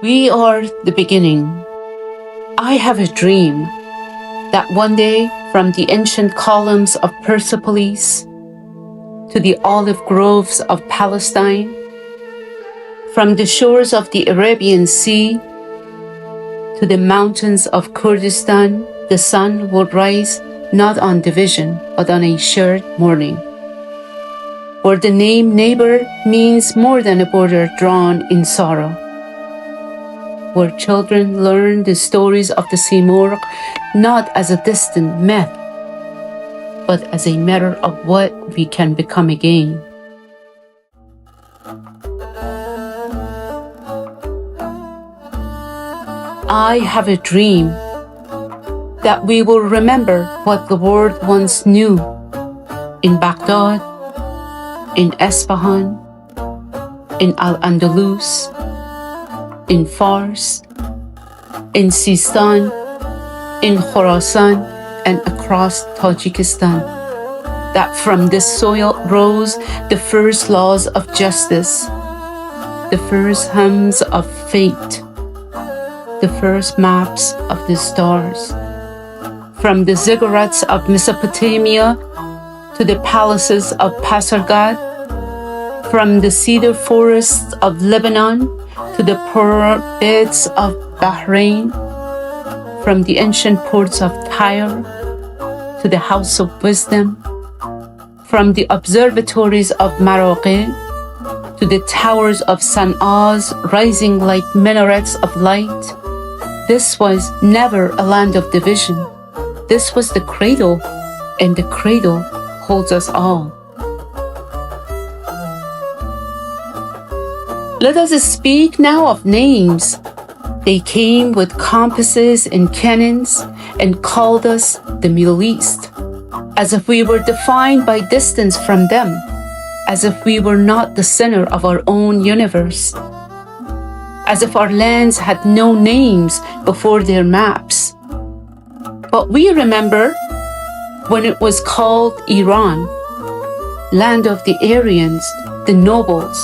We are the beginning. I have a dream that one day, from the ancient columns of Persepolis to the olive groves of Palestine, from the shores of the Arabian Sea to the mountains of Kurdistan, the sun will rise not on division, but on a shared morning, where the name neighbor means more than a border drawn in sorrow, where children learn the stories of the Simurgh not as a distant myth, but as a matter of what we can become again. I have a dream that we will remember what the world once knew in Baghdad, in Esfahan, in Al-Andalus, in Fars, in Sistan, in Khorasan, and across Tajikistan, that from this soil rose the first laws of justice, the first hymns of fate, the first maps of the stars. From the ziggurats of Mesopotamia to the palaces of Pasargad, from the cedar forests of Lebanon to the pearl beds of Bahrain, from the ancient ports of Tyre to the house of wisdom, from the observatories of Maraghe to the towers of San'az rising like minarets of light. This was never a land of division. This was the cradle, and the cradle holds us all. Let us speak now of names. They came with compasses and cannons and called us the Middle East, as if we were defined by distance from them, as if we were not the center of our own universe, as if our lands had no names before their maps. But we remember when it was called Iran, land of the Aryans, the nobles,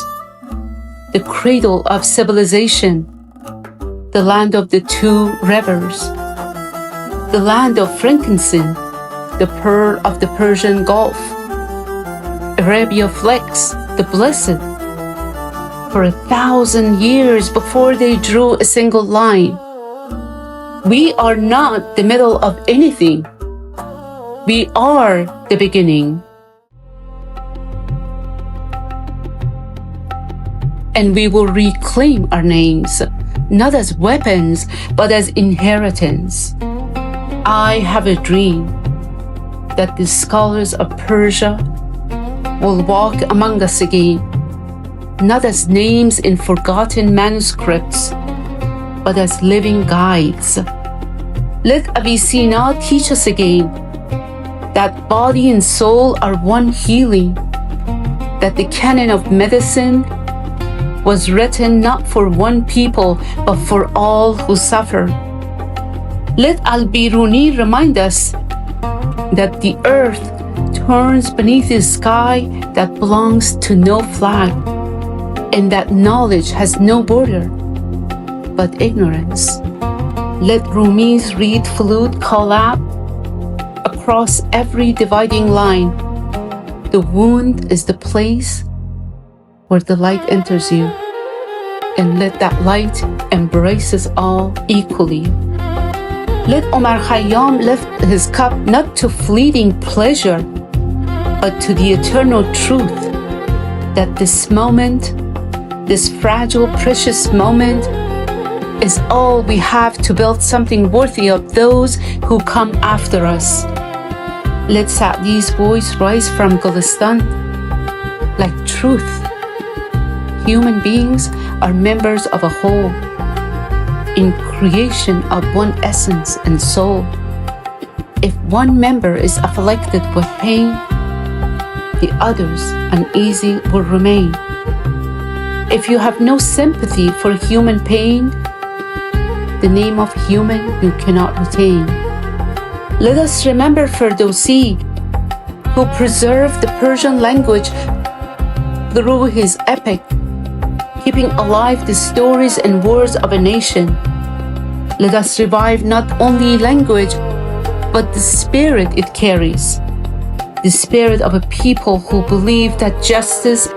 the cradle of civilization, the land of the two rivers, the land of frankincense, the pearl of the Persian Gulf, Arabia Flex, the blessed, for 1,000 years before they drew a single line. We are not the middle of anything. We are the beginning. And we will reclaim our names, not as weapons, but as inheritance. I have a dream that the scholars of Persia will walk among us again, not as names in forgotten manuscripts, but as living guides. Let Avicenna teach us again that body and soul are one healing, that the canon of medicine was written not for one people, but for all who suffer. Let Al-Biruni remind us that the earth turns beneath a sky that belongs to no flag, and that knowledge has no border but ignorance. Let Rumi's reed flute call out across every dividing line. The wound is the place where the light enters you, and let that light embrace us all equally. Let Omar Khayyam lift his cup not to fleeting pleasure, but to the eternal truth that this moment, this fragile, precious moment, is all we have to build something worthy of those who come after us. Let Sa'di's voice rise from Gulistan like truth. Human beings are members of a whole, in creation of one essence and soul. If one member is afflicted with pain, the others uneasy will remain. If you have no sympathy for human pain, the name of human you cannot retain. Let us remember Ferdowsi, who preserved the Persian language through his epic, keeping alive the stories and words of a nation. Let us revive not only language, but the spirit it carries. The spirit of a people who believe that justice,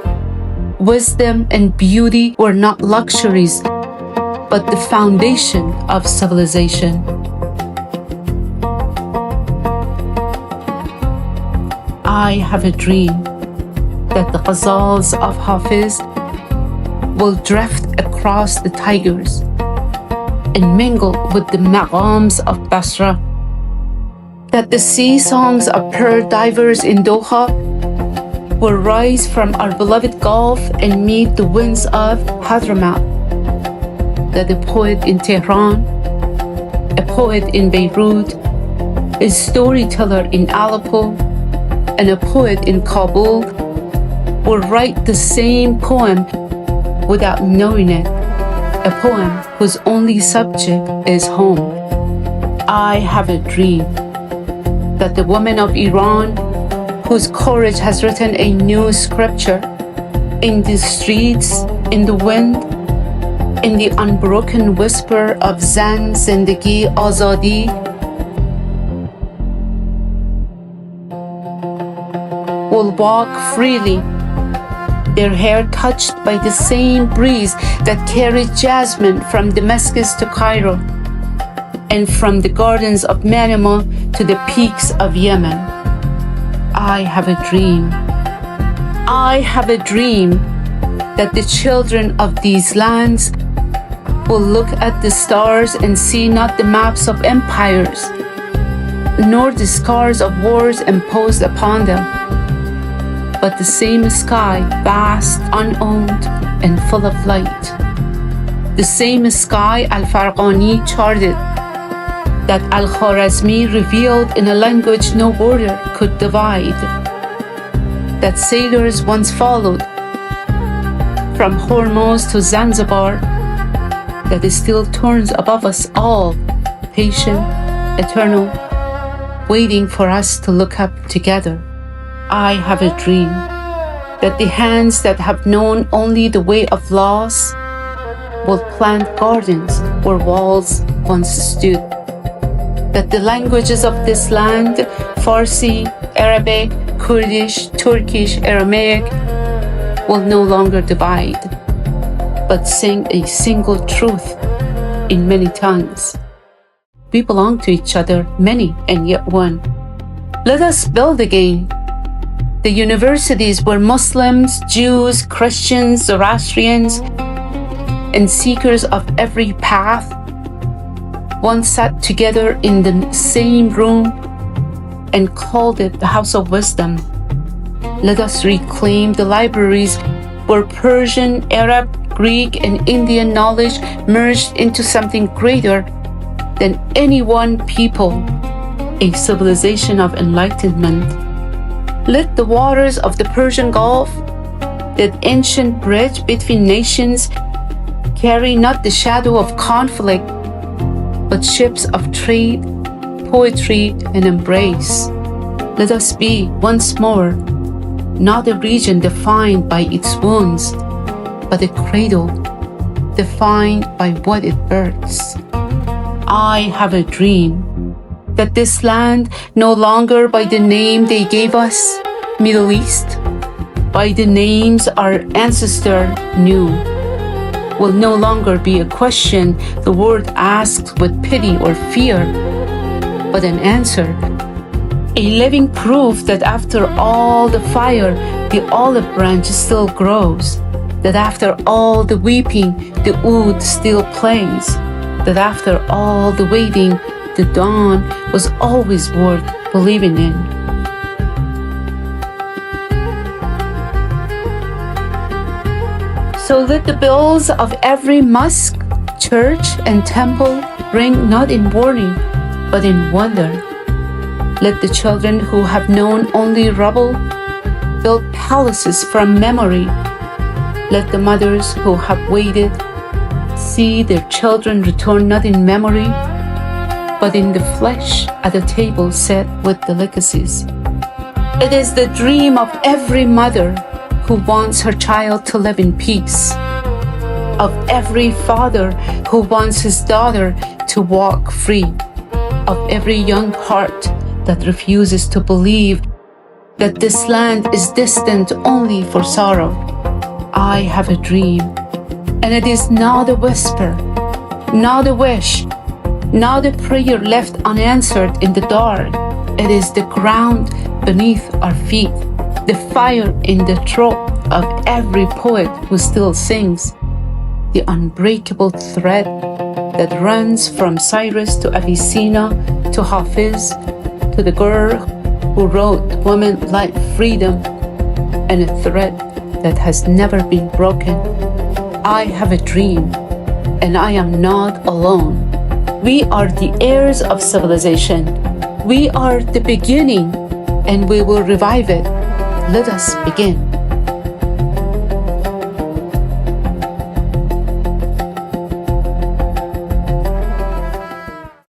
wisdom, and beauty were not luxuries, but the foundation of civilization. I have a dream that the ghazals of Hafiz will drift across the tigers and mingle with the maqams of Basra, that the sea songs of pearl divers in Doha will rise from our beloved Gulf and meet the winds of Hadramaut, that a poet in Tehran, a poet in Beirut, a storyteller in Aleppo, and a poet in Kabul will write the same poem without knowing it, a poem whose only subject is home. I have a dream that the women of Iran, whose courage has written a new scripture in the streets, in the wind, in the unbroken whisper of Zan, Zindagi, Azadi, will walk freely, their hair touched by the same breeze that carried jasmine from Damascus to Cairo, and from the gardens of Manama to the peaks of Yemen. I have a dream. I have a dream that the children of these lands will look at the stars and see not the maps of empires, nor the scars of wars imposed upon them, but the same sky, vast, unowned, and full of light. The same sky Al-Farqani charted, that Al-Khwarazmi revealed in a language no border could divide, that sailors once followed from Hormuz to Zanzibar, that it still turns above us all, patient, eternal, waiting for us to look up together. I have a dream that the hands that have known only the way of loss will plant gardens where walls once stood, that the languages of this land, Farsi, Arabic, Kurdish, Turkish, Aramaic, will no longer divide, but sing a single truth in many tongues. We belong to each other, many and yet one. Let us build again the universities where Muslims, Jews, Christians, Zoroastrians, and seekers of every path once sat together in the same room and called it the House of Wisdom. Let us reclaim the libraries where Persian, Arab, Greek, and Indian knowledge merged into something greater than any one people, a civilization of enlightenment. Let the waters of the Persian Gulf, that ancient bridge between nations, carry not the shadow of conflict, but ships of trade, poetry, and embrace. Let us be once more not a region defined by its wounds, but a cradle defined by what it births. I have a dream that this land, no longer by the name they gave us, Middle East, by the names our ancestor knew, will no longer be a question the world asks with pity or fear, but an answer, a living proof that after all the fire, the olive branch still grows, that after all the weeping, the oud still plays, that after all the waiting, the dawn was always worth believing in. So let the bells of every mosque, church, and temple ring not in warning, but in wonder. Let the children who have known only rubble build palaces from memory. Let the mothers who have waited see their children return not in memory, but in the flesh at a table set with delicacies. It is the dream of every mother who wants her child to live in peace. of every father who wants his daughter to walk free, of every young heart that refuses to believe that this land is destined only for sorrow. I have a dream, and it is not a whisper, not a wish, not a prayer left unanswered in the dark. It is the ground beneath our feet, the fire in the throat of every poet who still sings, the unbreakable thread that runs from Cyrus to Avicenna to Hafiz to the girl who wrote Women Like Freedom, and a thread that has never been broken. I have a dream, and I am not alone. We are the heirs of civilization. We are the beginning, and we will revive it. Let us begin.